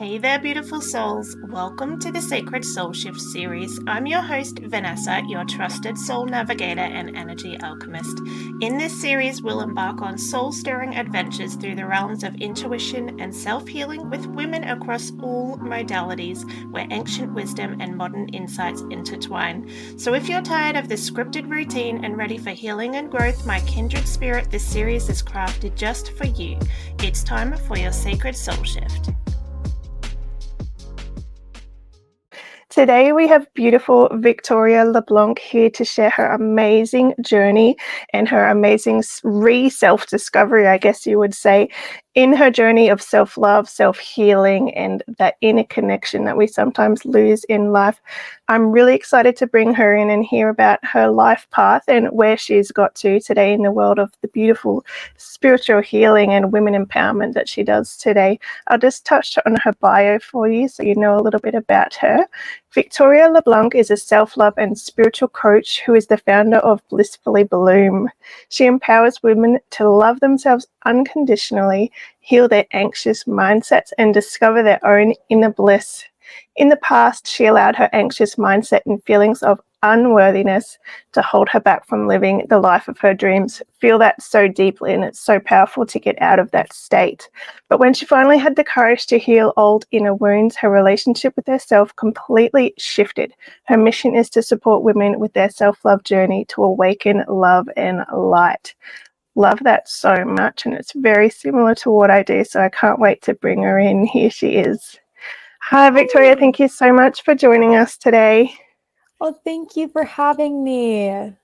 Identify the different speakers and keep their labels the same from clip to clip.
Speaker 1: Hey there, beautiful souls. Welcome to the Sacred Soul Shift series. I'm your host, Vanessa, your trusted soul navigator and energy alchemist. In this series, we'll embark on soul-stirring adventures through the realms of intuition and self-healing with women across all modalities, where ancient wisdom and modern insights intertwine. So if you're tired of the scripted routine and ready for healing and growth, my kindred spirit, this series is crafted just for you. It's time for your sacred soul shift. Today we have beautiful Victoria LeBlanc here to share her amazing journey and her amazing self-discovery, I guess you would say, in her journey of self-love, self-healing, and that inner connection that we sometimes lose in life. I'm really excited to bring her in and hear about her life path and where she's got to today in the world of the beautiful spiritual healing and women empowerment that she does today. I'll just touch on her bio for you so you know a little bit about her. Victoria LeBlanc is a self-love and spiritual coach who is the founder of Blissfully Bloom. She empowers women to love themselves unconditionally, heal their anxious mindsets, and discover their own inner bliss. In the past, she allowed her anxious mindset and feelings of unworthiness to hold her back from living the life of her dreams. Feel that so deeply, and it's so powerful to get out of that state. But when she finally had the courage to heal old inner wounds, her relationship with herself completely shifted. Her mission is to support women with their self-love journey to awaken love and light. Love that so much, and it's very similar to what I do, so I can't wait to bring her in. Here she is. Hi, Victoria. Thank you so much for joining us today.
Speaker 2: Oh, thank you for having me.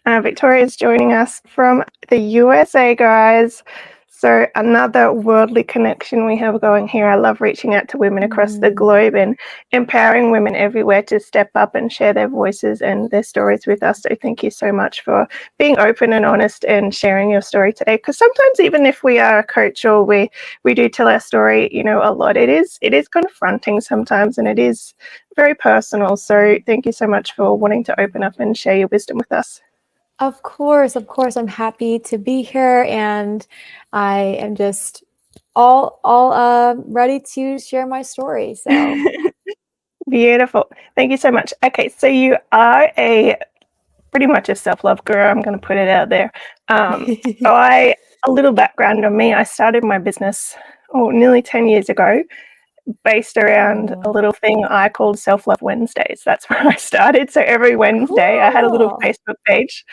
Speaker 1: Victoria is joining us from the USA, guys. So another worldly connection we have going here. I love reaching out to women across the globe and empowering women everywhere to step up and share their voices and their stories with us. So thank you so much for being open and honest and sharing your story today. Because sometimes even if we are a coach or we do tell our story, you know, a lot, it is confronting sometimes, and it is very personal. So thank you so much for wanting to open up and share your wisdom with us.
Speaker 2: Of course. I'm happy to be here, and I am just all ready to share my story. So
Speaker 1: Beautiful. Thank you so much. Okay, so you are pretty much a self-love guru. I'm going to put it out there. A little background on me. I started my business nearly 10 years ago, based around a little thing I called Self-Love Wednesdays. That's where I started. So every Wednesday I had a little Facebook page,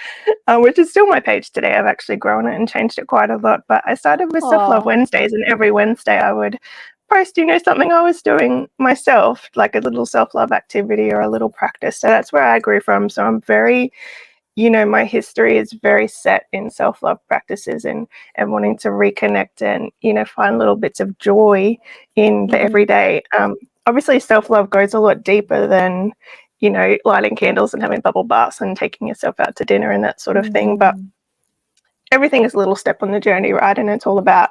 Speaker 1: which is still my page today. I've actually grown it and changed it quite a lot. But I started with Self-Love Wednesdays, and every Wednesday I would post, you know, something I was doing myself, like a little self-love activity or a little practice. So that's where I grew from. So I'm very, you know, my history is very set in self-love practices and wanting to reconnect and, you know, find little bits of joy in the everyday. Obviously, self-love goes a lot deeper than, you know, lighting candles and having bubble baths and taking yourself out to dinner and that sort of thing. But everything is a little step on the journey, right? And it's all about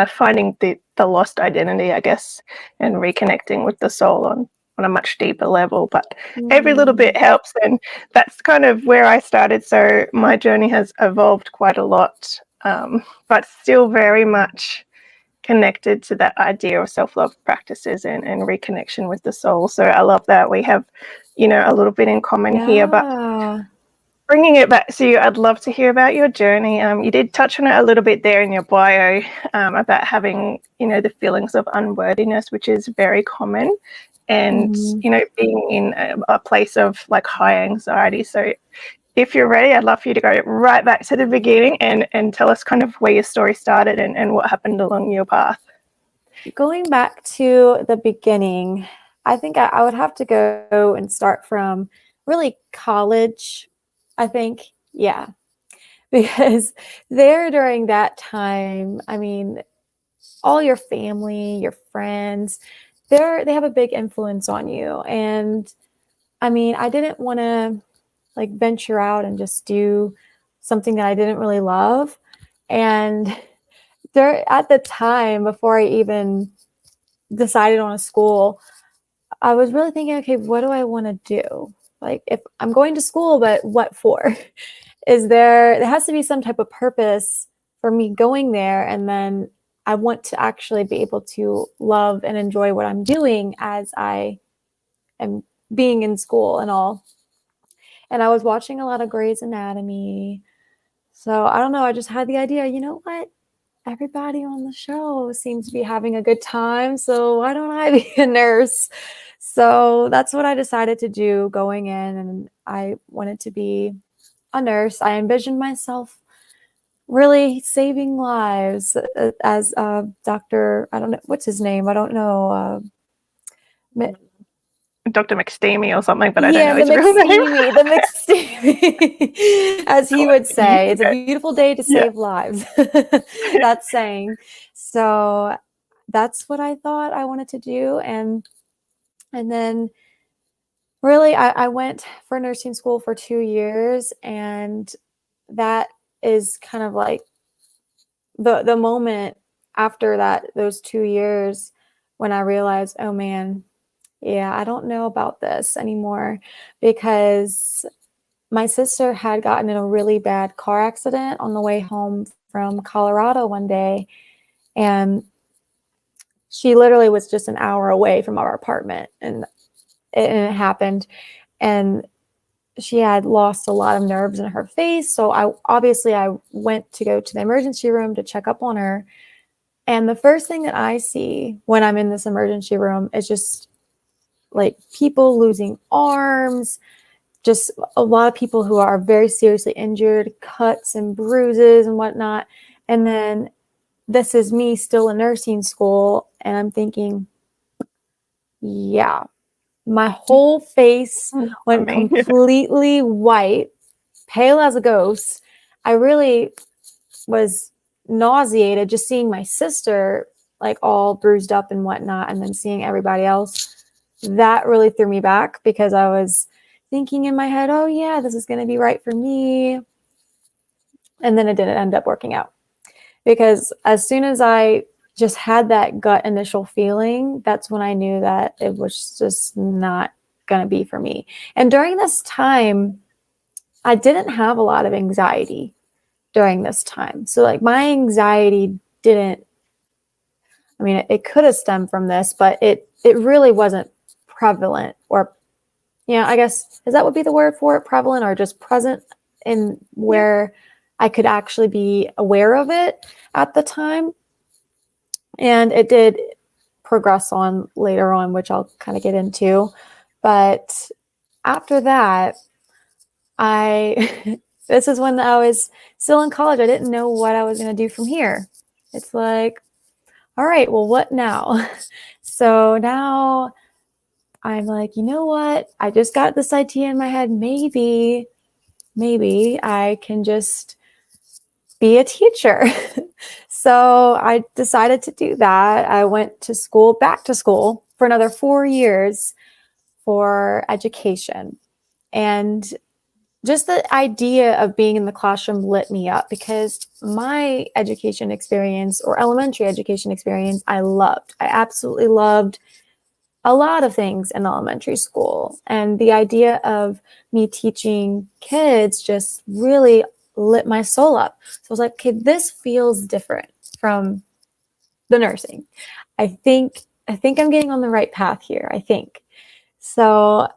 Speaker 1: finding the lost identity, I guess, and reconnecting with the soul on a much deeper level. But every little bit helps, and that's kind of where I started. So my journey has evolved quite a lot, but still very much connected to that idea of self-love practices and reconnection with the soul. So I love that we have, you know, a little bit in common here. But bringing it back to you, I'd love to hear about your journey. You did touch on it a little bit there in your bio, about having, you know, the feelings of unworthiness, which is very common, and, you know, being in a place of like high anxiety. So if you're ready, I'd love for you to go right back to the beginning and tell us kind of where your story started and what happened along your path.
Speaker 2: Going back to the beginning, I think I would have to go and start from really college, I think. Yeah. Because there during that time, I mean, all your family, your friends, they have a big influence on you. And I mean, I didn't want to like venture out and just do something that I didn't really love. And there at the time, before I even decided on a school, I was really thinking, okay, what do I want to do? Like, if I'm going to school, but what for? There has to be some type of purpose for me going there. And then I want to actually be able to love and enjoy what I'm doing as I am being in school and all. And I was watching a lot of Grey's Anatomy. So I don't know, I just had the idea, you know what? Everybody on the show seems to be having a good time, so why don't I be a nurse? So that's what I decided to do going in, and I wanted to be a nurse. I envisioned myself really saving lives as Dr. I don't know what's his name. I don't know.
Speaker 1: Dr. McSteamy or something, but I don't
Speaker 2: Yeah,
Speaker 1: know
Speaker 2: the
Speaker 1: his real name.
Speaker 2: McSteamy, as he would say. It's a beautiful day to
Speaker 1: Yeah.
Speaker 2: save lives. That's saying. So that's what I thought I wanted to do, and then really I went for nursing school for 2 years, and that is kind of like the moment after those 2 years when I realized, oh man, yeah, I don't know about this anymore, because my sister had gotten in a really bad car accident on the way home from Colorado one day, and she literally was just an hour away from our apartment, and it happened, and she had lost a lot of nerves in her face. So I went to go to the emergency room to check up on her. And the first thing that I see when I'm in this emergency room is just like people losing arms, just a lot of people who are very seriously injured, cuts and bruises and whatnot. And then this is me still in nursing school, and I'm thinking, yeah, my whole face
Speaker 1: Not for
Speaker 2: went
Speaker 1: me.
Speaker 2: completely white, pale as a ghost. I really was nauseated just seeing my sister like all bruised up and whatnot, and then seeing everybody else. That really threw me back, because I was thinking in my head, oh yeah, this is going to be right for me. And then it didn't end up working out, because as soon as I just had that gut initial feeling, that's when I knew that it was just not going to be for me. And during this time, I didn't have a lot of anxiety during this time. So like my anxiety didn't, I mean, it could have stemmed from this, but it really wasn't prevalent, or, I guess, is that would be the word for it, prevalent, or just present in where I could actually be aware of it at the time. And it did progress on later on, which I'll kind of get into. But after that, this is when I was still in college. I didn't know what I was going to do from here. It's like, all right, well, what now? So now I'm like, you know what? I just got this idea in my head. Maybe I can just be a teacher. So I decided to do that. I went to school, back to school for another 4 years for education. And just the idea of being in the classroom lit me up, because my education experience, or elementary education experience, I loved. I absolutely loved a lot of things in elementary school. And the idea of me teaching kids just really lit my soul up. So I was like, okay, this feels different from the nursing. I think I'm getting on the right path here, I think. So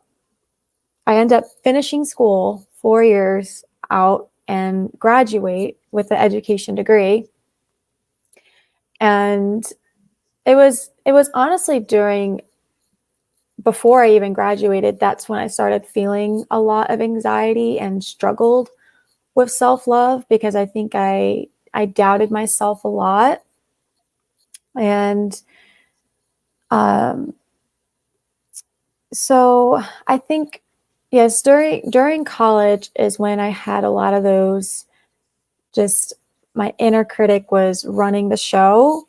Speaker 2: I end up finishing school 4 years out and graduate with an education degree. And it was honestly before I even graduated, that's when I started feeling a lot of anxiety and struggled with self-love, because I think I doubted myself a lot. And so I think, yes, during college is when I had a lot of those, just my inner critic was running the show.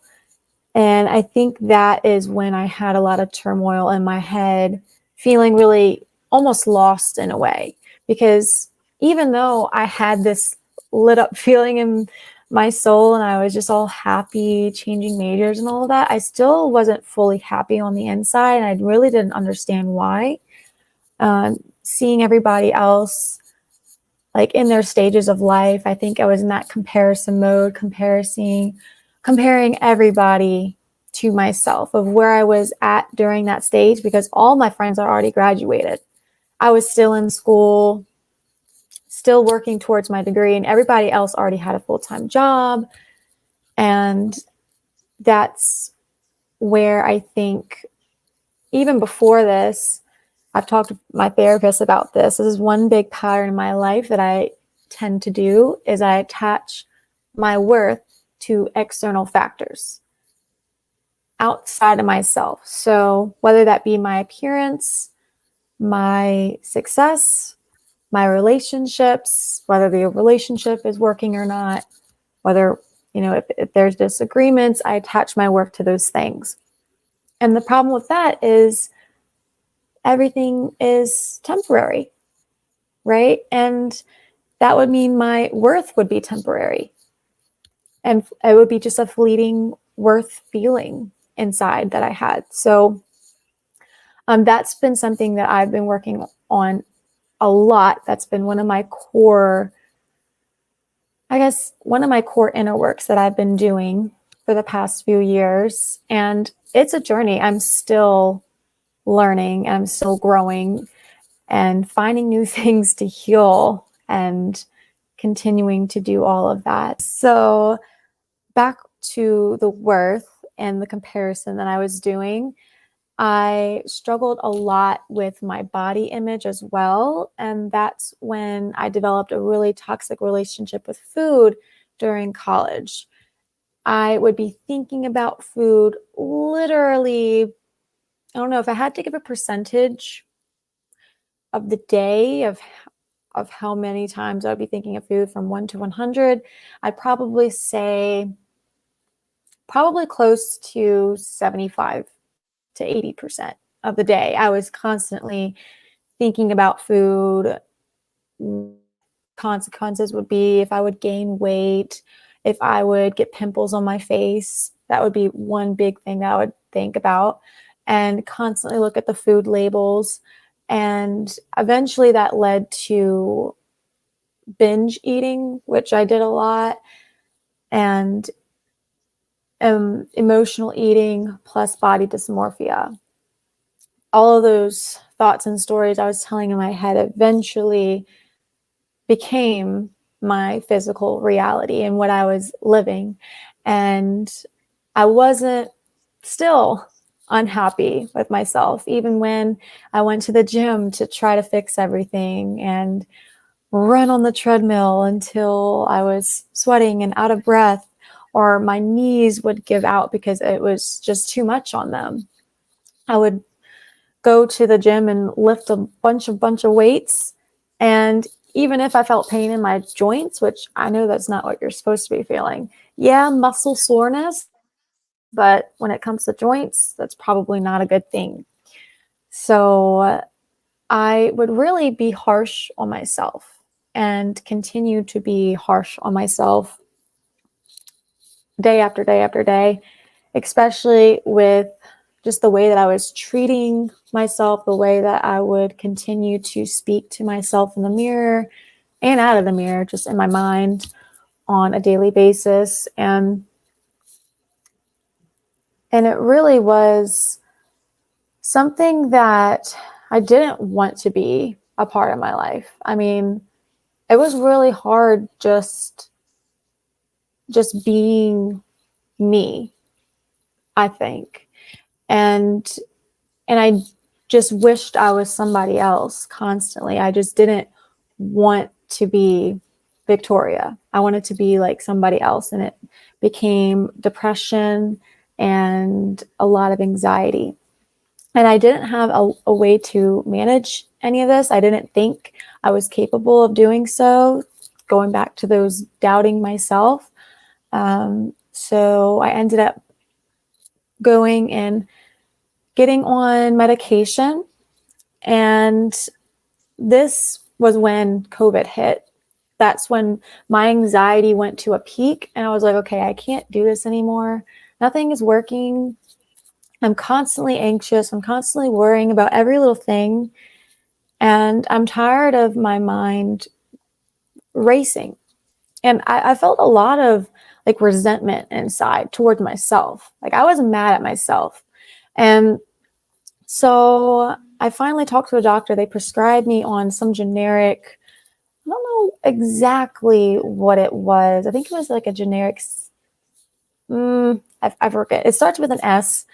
Speaker 2: And I think that is when I had a lot of turmoil in my head, feeling really almost lost in a way. Because even though I had this lit up feeling in my soul and I was just all happy, changing majors and all of that, I still wasn't fully happy on the inside. And I really didn't understand why. Seeing everybody else like in their stages of life, I think I was in that comparison mode, comparing everybody to myself of where I was at during that stage, because all my friends are already graduated. I was still in school, still working towards my degree, and everybody else already had a full-time job. And that's where I think, even before this, I've talked to my therapist about this. This is one big pattern in my life that I tend to do, is I attach my worth to external factors outside of myself. So whether that be my appearance, my success, my relationships, whether the relationship is working or not, whether, if there's disagreements, I attach my worth to those things. And the problem with that is everything is temporary, right? And that would mean my worth would be temporary. And it would be just a fleeting worth feeling inside that I had. So that's been something that I've been working on a lot. That's been one of my core inner works that I've been doing for the past few years. And it's a journey. I'm still learning, and I'm still growing and finding new things to heal and continuing to do all of that. So back to the worth and the comparison that I was doing, I struggled a lot with my body image as well. And that's when I developed a really toxic relationship with food during college. I would be thinking about food literally, I don't know, if I had to give a percentage of the day of how many times I would be thinking of food from 1 to 100, I'd probably say close to 75 to 80% of the day. I was constantly thinking about food. Consequences would be if I would gain weight, if I would get pimples on my face. That would be one big thing that I would think about, and constantly look at the food labels. And eventually that led to binge eating, which I did a lot, and emotional eating plus body dysmorphia. All of those thoughts and stories I was telling in my head eventually became my physical reality and what I was living. And I wasn't still unhappy with myself, even when I went to the gym to try to fix everything and run on the treadmill until I was sweating and out of breath, or my knees would give out because it was just too much on them. I would go to the gym and lift a bunch of weights, and even if I felt pain in my joints, which I know that's not what you're supposed to be feeling. Yeah, muscle soreness, but when it comes to joints, that's probably not a good thing. So I would really be harsh on myself and continue to be harsh on myself day after day after day, especially with just the way that I was treating myself, the way that I would continue to speak to myself in the mirror and out of the mirror, just in my mind on a daily basis. And it really was something that I didn't want to be a part of my life. I mean, it was really hard just being me, I think. And I just wished I was somebody else constantly. I just didn't want to be Victoria. I wanted to be like somebody else. And it became depression and a lot of anxiety. And I didn't have a way to manage any of this. I didn't think I was capable of doing so, going back to those doubting myself. So I ended up going and getting on medication. And this was when COVID hit. That's when my anxiety went to a peak. And I was like, okay, I can't do this anymore. Nothing is working. I'm constantly anxious. I'm constantly worrying about every little thing. And I'm tired of my mind racing. And I felt a lot of like resentment inside towards myself. Like I was mad at myself. And so I finally talked to a doctor. They prescribed me on some generic, I don't know exactly what it was. I think it was like a generic, I forget. It starts with an S.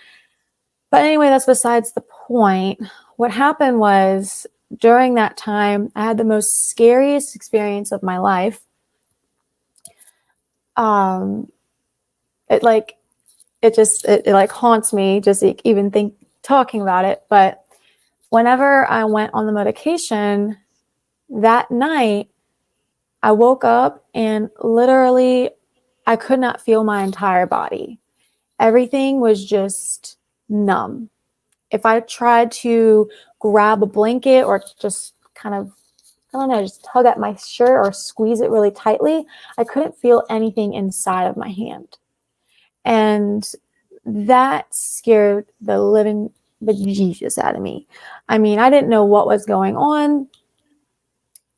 Speaker 2: But anyway, that's besides the point. What happened was during that time, I had the most scariest experience of my life. It like haunts me just even talking about it. But whenever I went on the medication that night, I woke up and literally I could not feel my entire body. Everything was just numb. If I tried to grab a blanket or just kind of, I don't know, just tug at my shirt or squeeze it really tightly, I couldn't feel anything inside of my hand. And that scared the living bejesus out of me. I mean, I didn't know what was going on.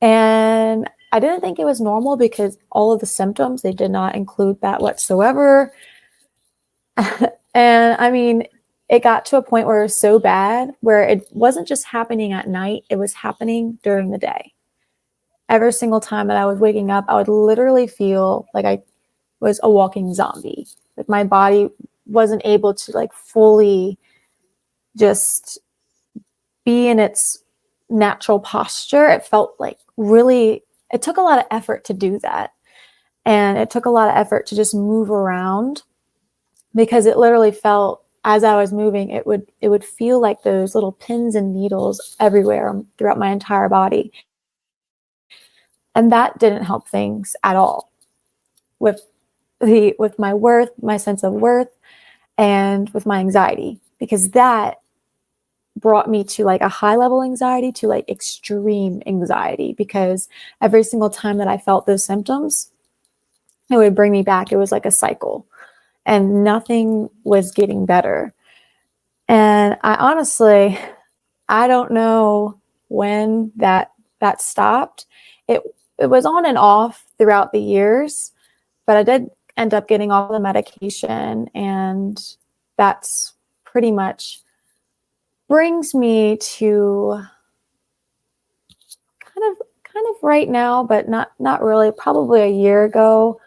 Speaker 2: And I didn't think it was normal because all of the symptoms, they did not include that whatsoever. And I mean, it got to a point where it was so bad where it wasn't just happening at night, it was happening during the day. Every single time that I was waking up, I would literally feel like I was a walking zombie. Like my body wasn't able to like fully just be in its natural posture. It felt like really, it took a lot of effort to do that. And it took a lot of effort to just move around because it literally felt as I was moving, it would feel like those little pins and needles everywhere throughout my entire body. And that didn't help things at all with my worth, my sense of worth, and with my anxiety, because that brought me to like a high level anxiety to like extreme anxiety, because every single time that I felt those symptoms, it would bring me back. It was like a cycle and nothing was getting better. And I honestly, I don't know when that stopped. It was on and off throughout the years, but I did end up getting off the medication, and that's pretty much brings me to kind of right now, but not really, probably a year ago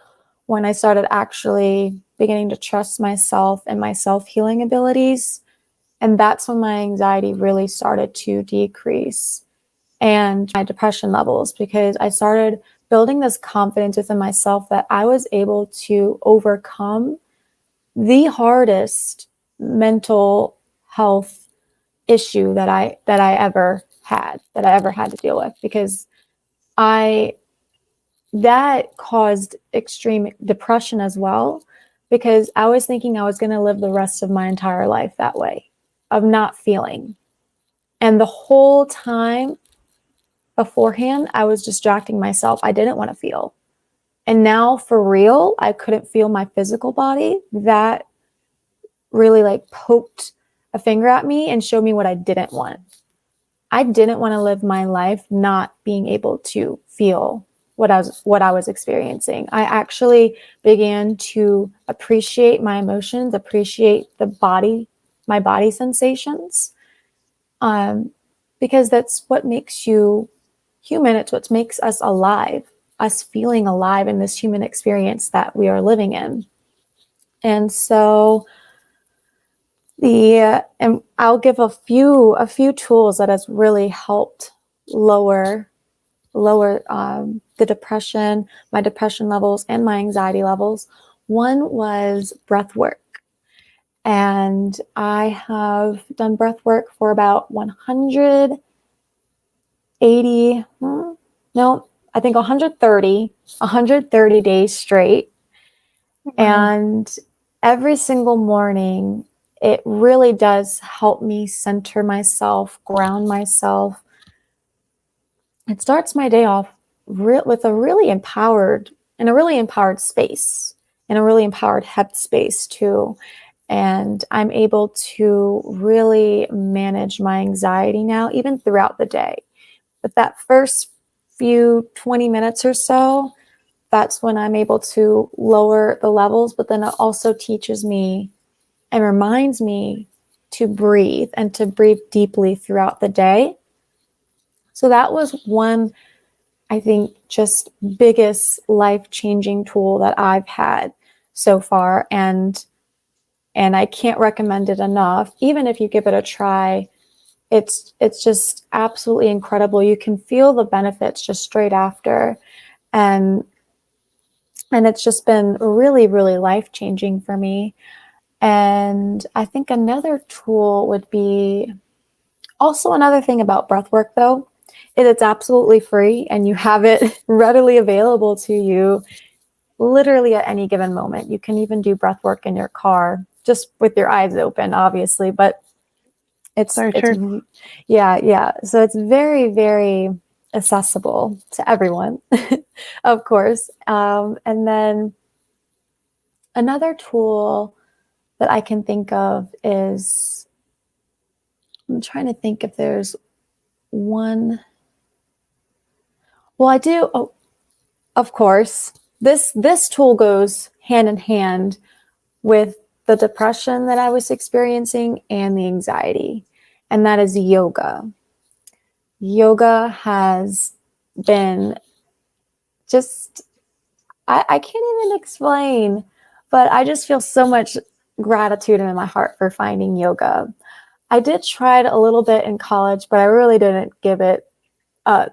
Speaker 2: when I started actually beginning to trust myself and my self-healing abilities. And that's when my anxiety really started to decrease and my depression levels, because I started building this confidence within myself that I was able to overcome the hardest mental health issue that I ever had to deal with, because that caused extreme depression as well, because I was thinking I was going to live the rest of my entire life that way, of not feeling. And the whole time beforehand, I was distracting myself. I didn't want to feel. And now for real, I couldn't feel my physical body. That really like poked a finger at me and showed me what I didn't want. I didn't want to live my life not being able to feel what I was experiencing. I actually began to appreciate my emotions, appreciate my body sensations, because that's what makes you human. It's what makes us alive, us feeling alive in this human experience that we are living in. And so and I'll give a few tools that has really helped lower the depression, my depression levels, and my anxiety levels. One was breath work. And I have done breath work for about 130 days straight. Mm-hmm. And every single morning, it really does help me center myself, ground myself. It starts my day off with a really empowered space, and a really empowered headspace too. And I'm able to really manage my anxiety now, even throughout the day. But that first few 20 minutes or so, that's when I'm able to lower the levels, but then it also teaches me and reminds me to breathe and to breathe deeply throughout the day. So that was one, I think, just biggest life-changing tool that I've had so far. And I can't recommend it enough. Even if you give it a try, it's just absolutely incredible. You can feel the benefits just straight after. And it's just been really, really life-changing for me. And I think another tool would be also another thing about breath work, though, is it's absolutely free and you have it readily available to you literally at any given moment. You can even do breath work in your car just with your eyes open, obviously, but it's yeah. So it's very, very accessible to everyone, of course. And then another tool that I can think of is, I'm trying to think if there's one. Well, I do. Oh, of course, this tool goes hand in hand with the depression that I was experiencing and the anxiety, and that is yoga. Yoga has been just, I can't even explain, but I just feel so much gratitude in my heart for finding yoga. I did try it a little bit in college, but I really didn't give it I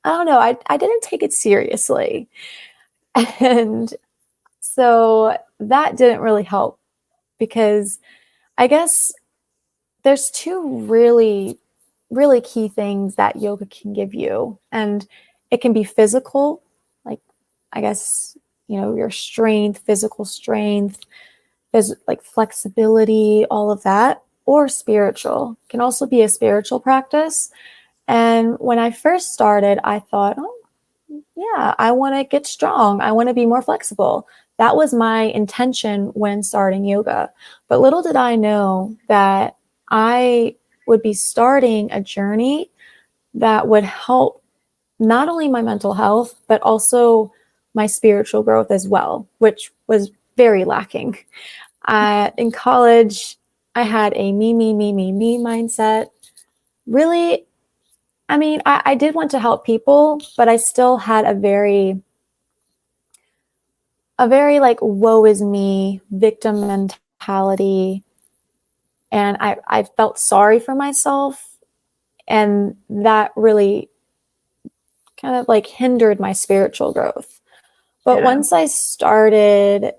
Speaker 2: don't know, I didn't take it seriously. And so that didn't really help because I guess there's two really, really key things that yoga can give you. And it can be physical, like, I guess, your strength, physical strength, like flexibility, all of that, or spiritual. It can also be a spiritual practice. And when I first started, I thought, oh, yeah, I want to get strong. I want to be more flexible. That was my intention when starting yoga. But little did I know that I would be starting a journey that would help not only my mental health, but also my spiritual growth as well, which was very lacking. In college, I had a me mindset. Really, I mean, I did want to help people, but I still had a very like woe is me victim mentality, and I felt sorry for myself, and that really kind of like hindered my spiritual growth. But once I started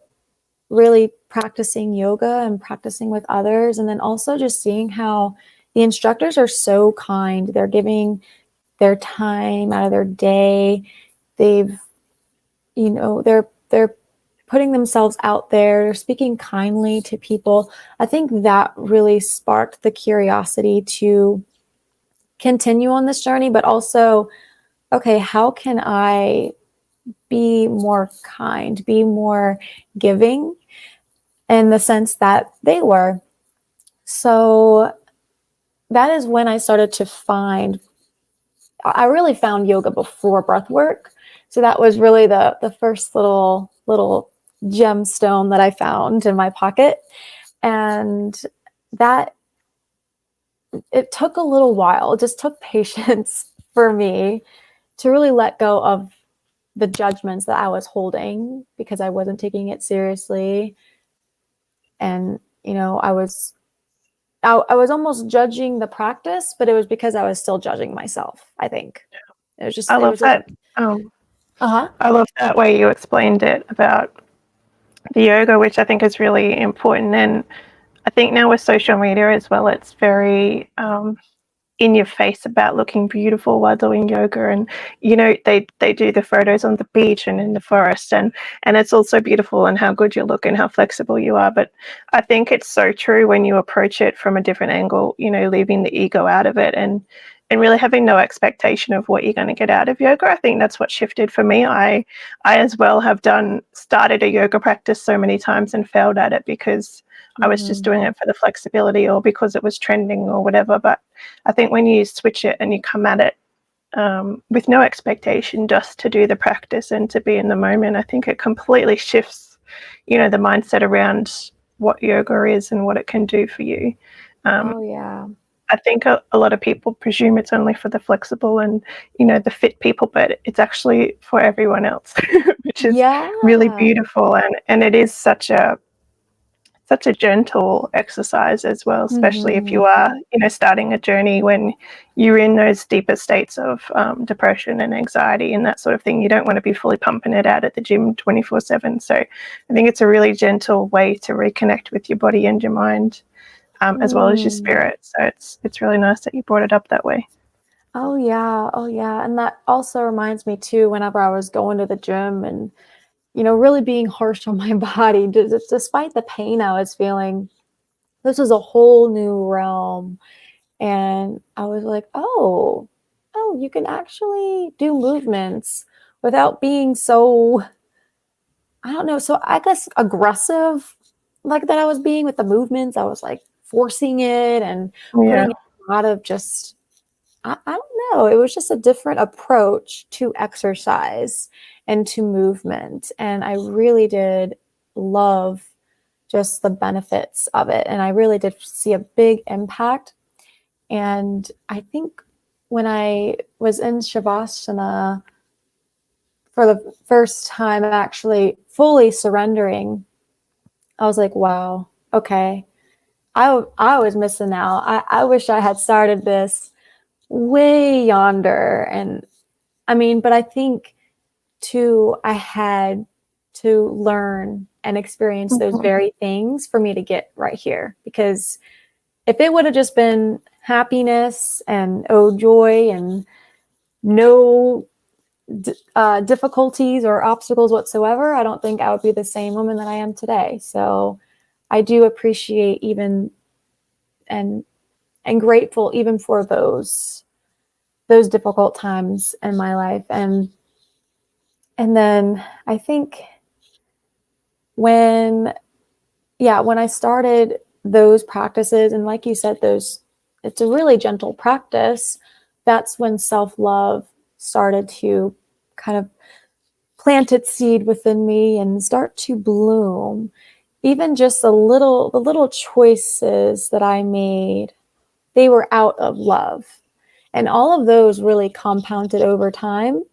Speaker 2: really practicing yoga and practicing with others, and then also just seeing how the instructors are so kind, they're giving their time out of their day, they've they're putting themselves out there, they're speaking kindly to people. I think that really sparked the curiosity to continue on this journey, but also, okay, how can I be more kind, be more giving in the sense that they were? So that is when I started to I really found yoga before breath work. So that was really the first little gemstone that I found in my pocket. And that, it took a little while. It just took patience for me to really let go of the judgments that I was holding because I wasn't taking it seriously. And, I was almost judging the practice, but it was because I was still judging myself, I think. It was just,
Speaker 1: I love that. I love that way you explained it about the yoga, which I think is really important. And I think now with social media as well, it's very in your face about looking beautiful while doing yoga. And they do the photos on the beach and in the forest, and it's also beautiful and how good you look and how flexible you are. But I think it's so true when you approach it from a different angle, leaving the ego out of it, and really having no expectation of what you're going to get out of yoga. I think that's what shifted for me. I as well have started a yoga practice so many times and failed at it because I was just doing it for the flexibility or because it was trending or whatever. But I think when you switch it and you come at it with no expectation, just to do the practice and to be in the moment, I think it completely shifts, the mindset around what yoga is and what it can do for you.
Speaker 2: Oh, yeah.
Speaker 1: I think a lot of people presume it's only for the flexible and, the fit people, but it's actually for everyone else, which is really
Speaker 2: Yeah.
Speaker 1: beautiful. And it is such a gentle exercise as well, especially if you
Speaker 2: Mhm.
Speaker 1: are, starting a journey when you're in those deeper states of depression and anxiety and that sort of thing. You don't want to be fully pumping it out at the gym 24/7. So I think it's a really gentle way to reconnect with your body and your mind, as well as your
Speaker 2: Mm.
Speaker 1: spirit. So it's really nice that you brought it up that way.
Speaker 2: Oh, yeah. Oh, yeah. And that also reminds me too, whenever I was going to the gym and, really being harsh on my body, despite the pain I was feeling, this was a whole new realm. And I was like, oh, you can actually do movements without being so, I don't know, so I guess aggressive like that I was being with the movements. I was like forcing it and
Speaker 1: Yeah.
Speaker 2: putting a lot of just, I don't know. It was just a different approach to exercise and to movement. And I really did love just the benefits of it. And I really did see a big impact. And I think when I was in Shavasana for the first time, actually fully surrendering, I was like, wow, okay. I was missing out. I wish I had started this way yonder. And I mean, but I think too, I had to learn and experience those
Speaker 1: Mhm.
Speaker 2: very things for me to get right here. Because if it would have just been happiness and oh, joy and no difficulties or obstacles whatsoever, I don't think I would be the same woman that I am today. So I do appreciate even and grateful even for those difficult times in my life. And then I think when when I started those practices, and like you said, it's a really gentle practice, that's when self-love started to kind of plant its seed within me and start to bloom. Even just the little choices that I made, they were out of love. And all of those really compounded over time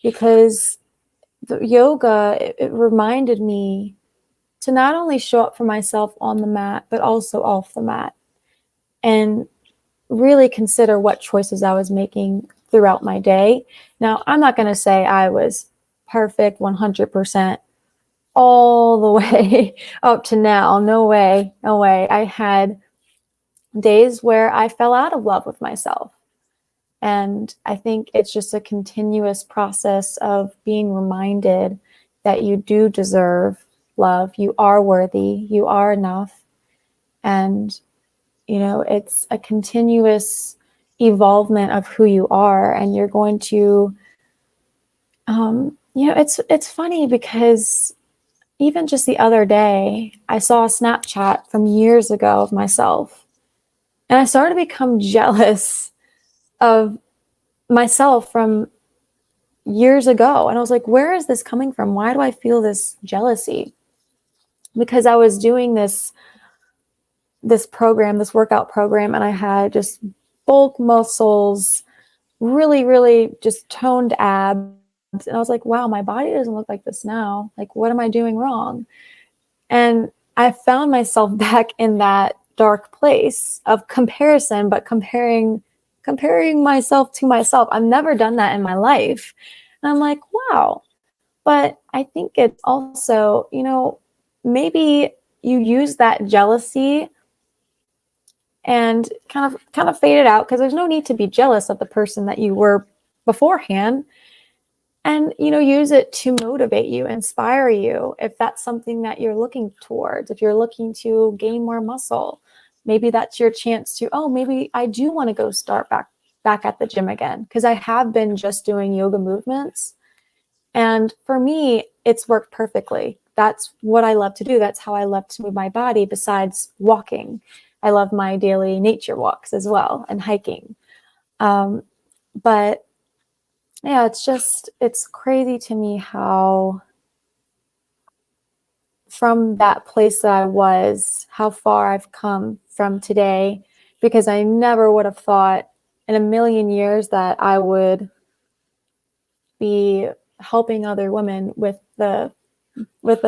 Speaker 2: because the yoga, it reminded me to not only show up for myself on the mat, but also off the mat and really consider what choices I was making throughout my day. Now, I'm not going to say I was perfect 100% all the way up to now. No way. No way. I had days where I fell out of love with myself. And I think it's just a continuous process of being reminded that you do deserve love. You are worthy. You are enough. And, it's a continuous evolvement of who you are. And you're going to, it's funny because even just the other day, I saw a Snapchat from years ago of myself. And I started to become jealous of myself from years ago. And I was like, where is this coming from? Why do I feel this jealousy? Because I was doing this program, this workout program, and I had just bulk muscles, really, really just toned abs. And I was like, wow, my body doesn't look like this now. Like, what am I doing wrong? And I found myself back in that dark place of comparison, but comparing myself to myself. I've never done that in my life. And I'm like, wow. But I think it's also, maybe you use that jealousy and kind of fade it out because there's no need to be jealous of the person that you were beforehand, and use it to motivate you, inspire you if that's something that you're looking towards. If you're looking to gain more muscle, maybe that's your chance to, oh, maybe I do want to go start back at the gym again, because I have been just doing yoga movements, and for me it's worked perfectly. That's what I love to do. That's how I love to move my body besides walking. I love my daily nature walks as well and hiking. But yeah, it's crazy to me how from that place that I was, how far I've come from today, because I never would have thought in a million years that I would be helping other women with the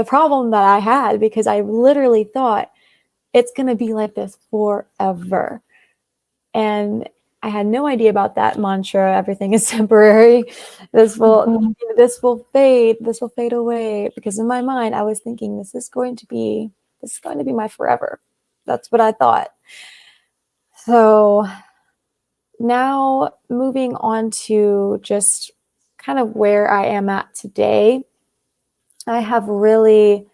Speaker 2: problem that I had, because I literally thought it's going to be like this forever. And I had no idea about that mantra, everything is temporary. This will
Speaker 1: Mhm.
Speaker 2: this will fade away, because in my mind I was thinking this is going to be my forever. That's what I thought. So now moving on to just kind of where I am at today, I have really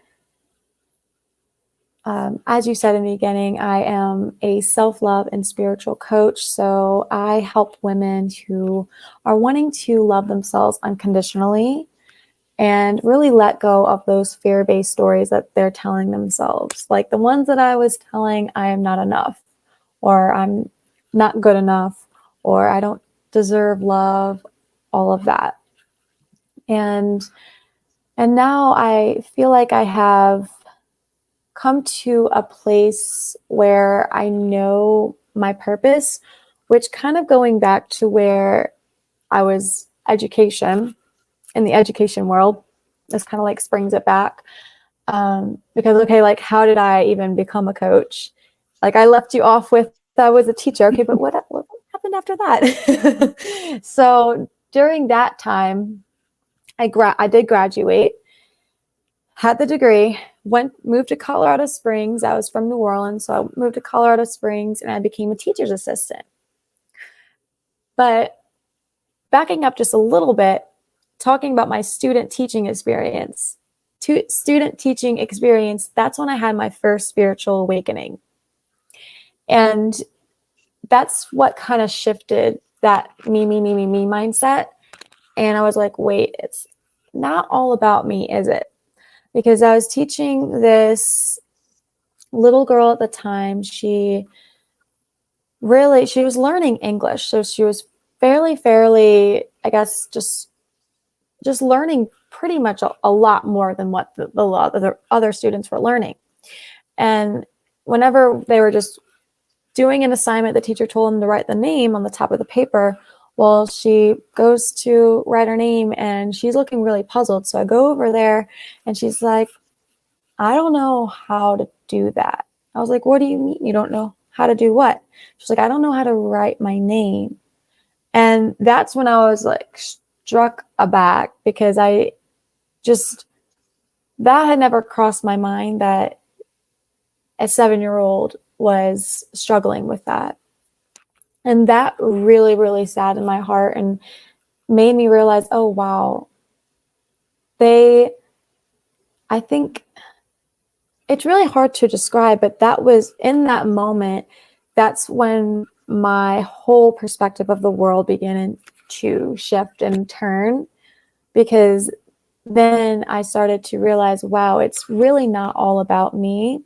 Speaker 2: as you said in the beginning, I am a self-love and spiritual coach. So I help women who are wanting to love themselves unconditionally and really let go of those fear-based stories that they're telling themselves. Like the ones that I was telling, I am not enough, or I'm not good enough, or I don't deserve love, all of that. And now I feel like I have come to a place where I know my purpose, which kind of going back to where I was education in the education world, this kind of like springs it back. Because, okay, like how did I even become a coach? Like I left you off with I was a teacher. Okay, but what happened after that? So during that time, I did graduate, had the degree, moved to Colorado Springs. I was from New Orleans, so I moved to Colorado Springs and I became a teacher's assistant. But backing up just a little bit, talking about my student teaching experience. That's when I had my first spiritual awakening. And that's what kind of shifted that me mindset. And I was like, wait, it's not all about me, is it? Because I was teaching this little girl at the time. She was learning English. So she was fairly, I guess, just learning pretty much a lot more than what the other students were learning. And whenever they were just doing an assignment, the teacher told them to write the name on the top of the paper. Well, she goes to write her name and she's looking really puzzled. So I go over there and she's like, I don't know how to do that. I was like, what do you mean you don't know how to do what? She's like, I don't know how to write my name. And that's when I was like struck aback, because that had never crossed my mind that a 7-year-old was struggling with that. And that really, really saddened my heart and made me realize, oh, wow, I think it's really hard to describe, but that was in that moment, that's when my whole perspective of the world began to shift and turn, because then I started to realize, wow, it's really not all about me.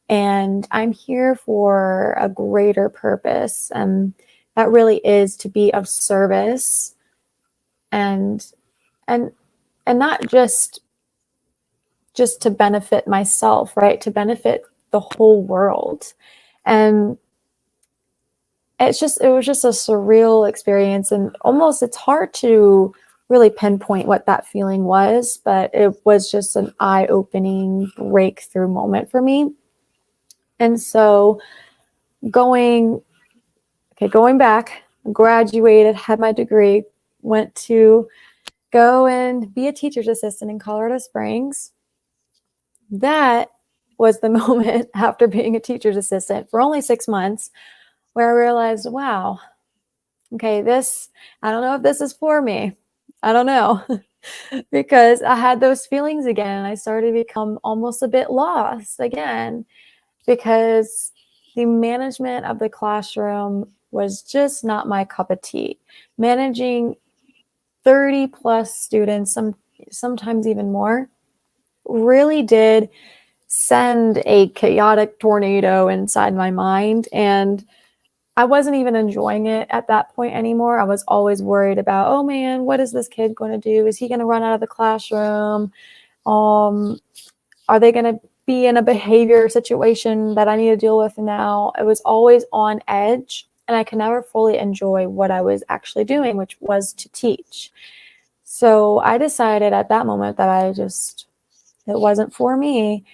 Speaker 2: And I'm here for a greater purpose. And that really is to be of service and and not just to benefit myself, right? To benefit the whole world. And it was just a surreal experience, and almost it's hard to really pinpoint what that feeling was, but it was just an eye-opening breakthrough moment for me. And so going back, graduated, had my degree, went to go and be a teacher's assistant in Colorado Springs. That was the moment after being a teacher's assistant for only 6 months where I realized, wow, okay, I don't know if this is for me. I don't know. Because I had those feelings again, and I started to become almost a bit lost again, because the management of the classroom was just not my cup of tea. Managing 30 plus students, sometimes even more, really did send a chaotic tornado inside my mind. And I wasn't even enjoying it at that point anymore. I was always worried about, oh man, what is this kid going to do? Is he going to run out of the classroom? Are they going to be in a behavior situation that I need to deal with now? It was always on edge, and I could never fully enjoy what I was actually doing, which was to teach. So I decided at that moment that it wasn't for me.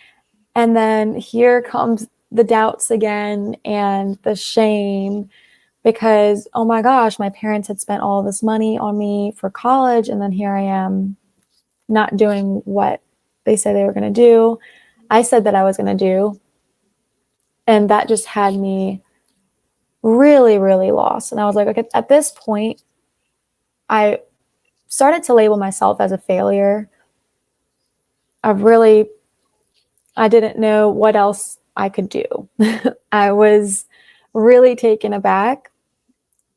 Speaker 2: And then here comes the doubts again and the shame because, oh my gosh, my parents had spent all this money on me for college. And then here I am not doing what they said they were going to do. I said that I was going to do. And that just had me really, really lost. And I was like, okay, at this point, I started to label myself as a failure. I didn't know what else I could do. I was really taken aback,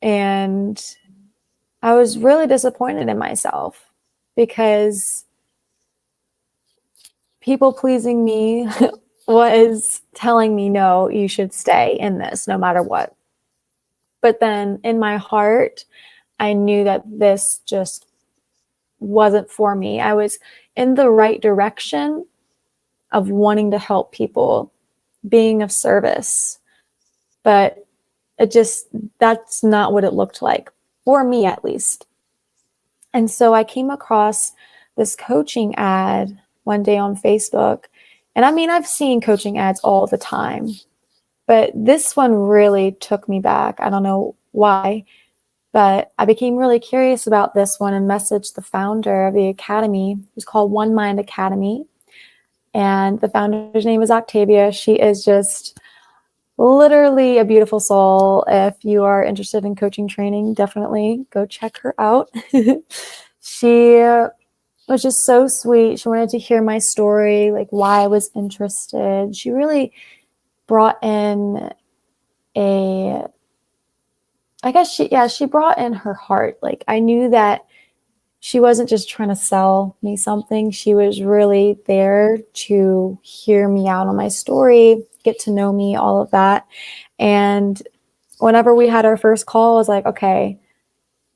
Speaker 2: and I was really disappointed in myself because people pleasing me was telling me, no, you should stay in this no matter what. But then in my heart, I knew that this just wasn't for me. I was in the right direction of wanting to help people, being of service, but that's not what it looked like, for me at least. And so I came across this coaching ad one day on Facebook. And I mean, I've seen coaching ads all the time, but this one really took me back. I don't know why, but I became really curious about this one and messaged the founder of the academy. It was called One Mind Academy. And the founder's name is Octavia. She is just literally a beautiful soul. If you are interested in coaching training, definitely go check her out. She was just so sweet. She wanted to hear my story, like why I was interested. She really brought in she brought in her heart. Like I knew that she wasn't just trying to sell me something. She was really there to hear me out on my story, get to know me, all of that. And whenever we had our first call, I was like, okay,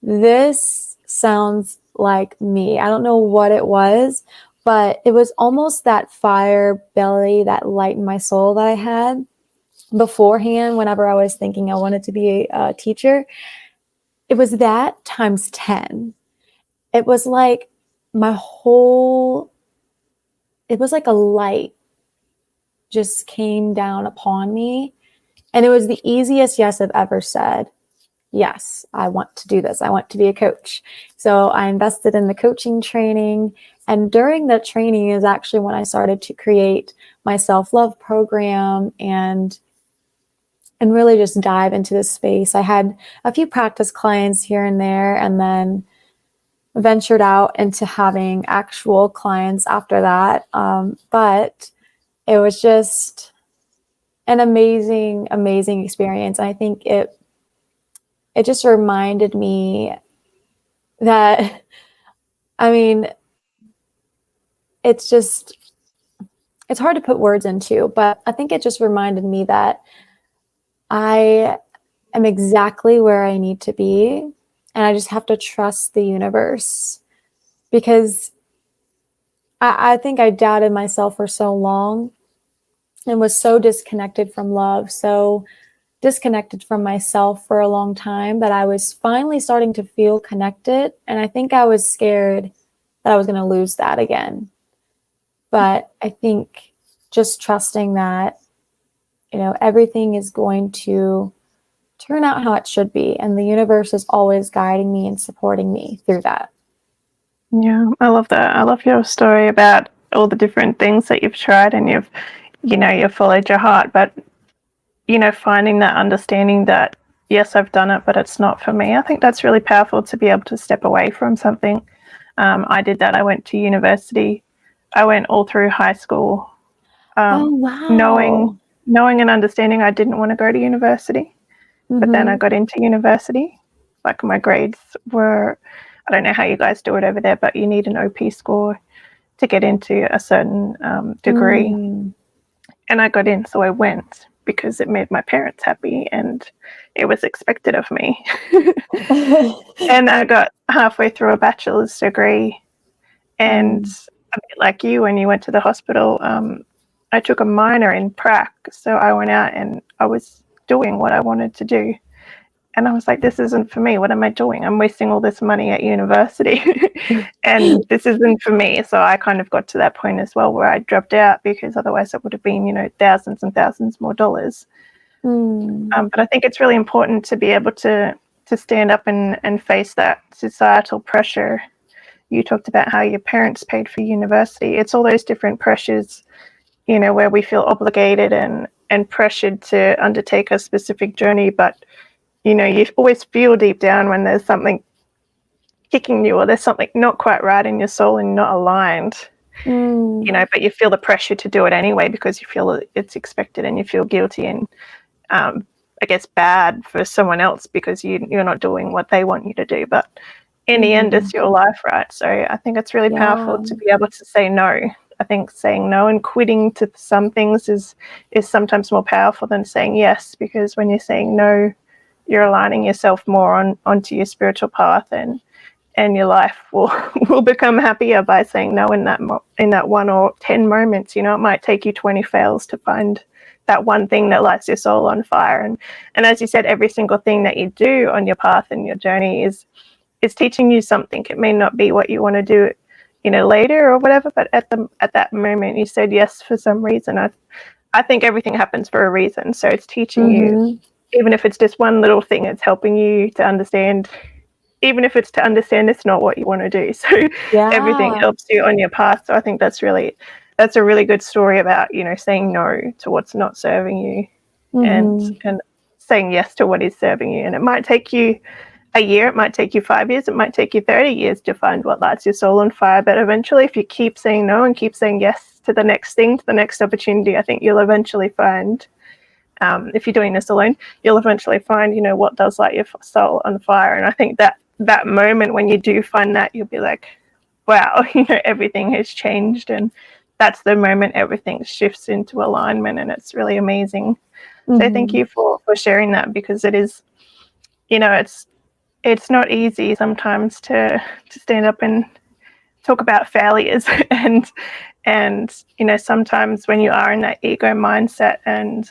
Speaker 2: this sounds like me. I don't know what it was, but it was almost that fire belly, that light in my soul that I had beforehand whenever I was thinking I wanted to be a teacher. It was that times 10. It was like it was like a light just came down upon me. And it was the easiest yes I've ever said. Yes, I want to do this. I want to be a coach. So I invested in the coaching training. And during that training is actually when I started to create my self-love program and really just dive into this space. I had a few practice clients here and there, and then ventured out into having actual clients after that. But it was just an amazing, amazing experience. And I think it just reminded me that, I mean, it's hard to put words into, but I think it just reminded me that I am exactly where I need to be. And I just have to trust the universe, because I think I doubted myself for so long and was so disconnected from love, so disconnected from myself for a long time, that I was finally starting to feel connected. And I think I was scared that I was going to lose that again. But I think just trusting that, everything is going to turn out how it should be. And the universe is always guiding me and supporting me through that.
Speaker 1: Yeah, I love that. I love your story about all the different things that you've tried and you've followed your heart, but, finding that understanding that, yes, I've done it, but it's not for me. I think that's really powerful to be able to step away from something. I did that. I went to university. I went all through high school,
Speaker 2: Oh, wow.
Speaker 1: knowing and understanding I didn't want to go to university. But then I got into university. Like my grades were, I don't know how you guys do it over there, but you need an OP score to get into a certain degree. And I got in, so I went. because it made my parents happy and it was expected of me. And I got halfway through a bachelor's degree, and a bit like you, when you went to the hospital, I took a minor in prac. So I went out and I was doing what I wanted to do. And I was like, this isn't for me. What am I doing? I'm wasting all this money at university and this isn't for me. So I kind of got to that point as well where I dropped out, because otherwise it would have been, thousands and thousands more dollars. But I think it's really important to be able to stand up and face that societal pressure. You talked about how your parents paid for university. It's all those different pressures, where we feel obligated and pressured to undertake a specific journey. But, you always feel deep down when there's something kicking you, or there's something not quite right in your soul and not aligned, but you feel the pressure to do it anyway because you feel it's expected, and you feel guilty and, I guess, bad for someone else because you're not doing what they want you to do. But in the end, it's your life, right? So I think it's really powerful to be able to say no. I think saying no and quitting to some things is sometimes more powerful than saying yes, because when you're saying no, you're aligning yourself more onto your spiritual path, and your life will become happier by saying no in that 1 or 10 moments. It might take you 20 fails to find that one thing that lights your soul on fire. And as you said, every single thing that you do on your path and your journey is teaching you something. It may not be what you want to do, later or whatever, but at that moment you said yes for some reason. I think everything happens for a reason. So it's teaching you, even if it's just one little thing, it's helping you to understand, even if it's to understand it's not what you want to do. So everything helps you on your path. So I think that's a really good story about, saying no to what's not serving you, and saying yes to what is serving you. And it might take you a year, it might take you 5 years, it might take you 30 years to find what lights your soul on fire. But eventually, if you keep saying no and keep saying yes to the next thing, to the next opportunity, I think you'll eventually find, if you're doing this alone, you'll eventually find, what does light your soul on fire. And I think that moment when you do find that, you'll be like, wow, everything has changed. And that's the moment everything shifts into alignment, and it's really amazing. So thank you for sharing that, because it is, it's not easy sometimes to stand up and talk about failures and sometimes when you are in that ego mindset and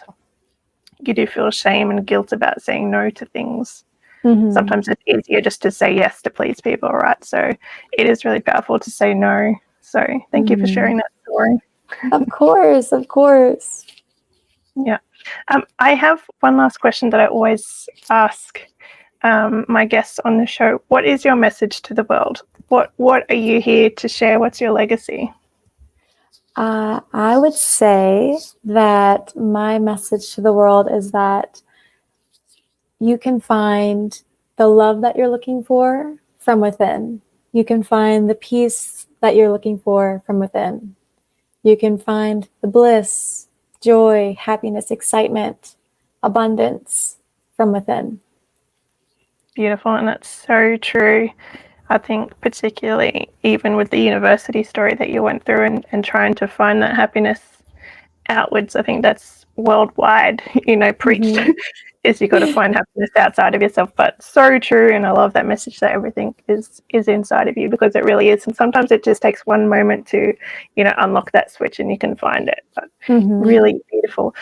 Speaker 1: you do feel shame and guilt about saying no to things, sometimes it's easier just to say yes to please people, right? So it is really powerful to say no. So thank you for sharing that story.
Speaker 2: Of course.
Speaker 1: Yeah. I have one last question that I always ask my guests on the show. What is your message to the world? What are you here to share? What's your legacy?
Speaker 2: I would say that my message to the world is that you can find the love that you're looking for from within. You can find the peace that you're looking for from within. You can find the bliss, joy, happiness, excitement, abundance from within.
Speaker 1: Beautiful, and that's so true. I think particularly even with the university story that you went through and trying to find that happiness outwards, I think that's worldwide, preached, is you got to find happiness outside of yourself. But so true, and I love that message that everything is inside of you, because it really is. And sometimes it just takes one moment to, unlock that switch and you can find it. But really beautiful.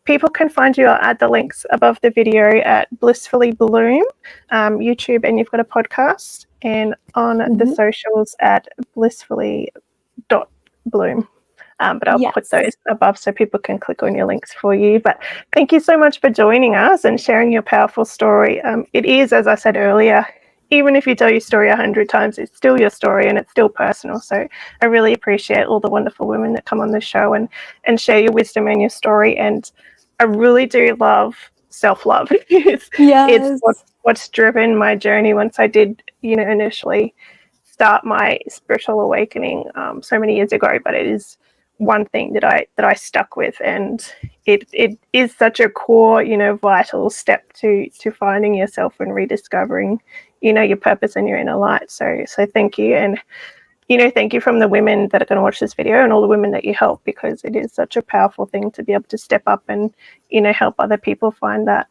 Speaker 1: People can find you. I'll add the links above the video at Blissfully Bloom, YouTube, and you've got a podcast, and on the socials at blissfully.bloom. But I'll put those above so people can click on your links for you. But thank you so much for joining us and sharing your powerful story. It is, as I said earlier, even if you tell your story 100 times, it's still your story and it's still personal. So I really appreciate all the wonderful women that come on the show and share your wisdom and your story. And I really do love self-love. It's what's driven my journey once I did, initially start my spiritual awakening so many years ago. But it is one thing that I stuck with, and it is such a core, vital step to finding yourself and rediscovering, your purpose and your inner light. So thank you. And thank you from the women that are going to watch this video and all the women that you help, because it is such a powerful thing to be able to step up and, help other people find that.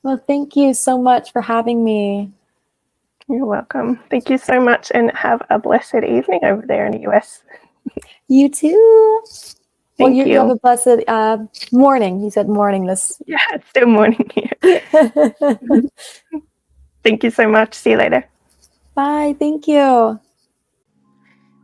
Speaker 2: Well, thank you so much for having me.
Speaker 1: You're welcome. Thank you so much, and have a blessed evening over there in the US.
Speaker 2: You too.
Speaker 1: Thank
Speaker 2: you
Speaker 1: you.
Speaker 2: have a blessed morning. You said morning this.
Speaker 1: Yeah, it's still morning here. Thank you so much. See you later.
Speaker 2: Bye. Thank you.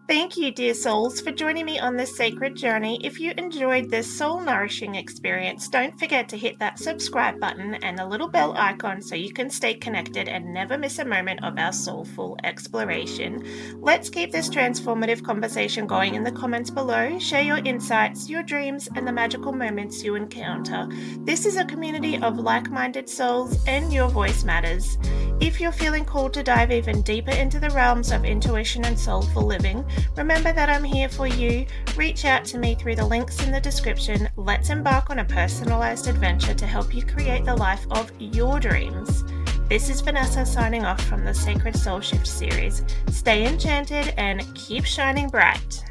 Speaker 1: Thank you, dear souls, for joining me on this sacred journey. If you enjoyed this soul-nourishing experience, don't forget to hit that subscribe button and the little bell icon so you can stay connected and never miss a moment of our soulful exploration. Let's keep this transformative conversation going in the comments below. Share your insights, your dreams, and the magical moments you encounter. This is a community of like-minded souls, and your voice matters. If you're feeling called to dive even deeper into the realms of intuition and soulful living, remember that I'm here for you. Reach out to me through the links in the description. Let's embark on a personalized adventure to help you create the life of your dreams. This is Vanessa signing off from the Sacred Soul Shift series. Stay enchanted and keep shining bright.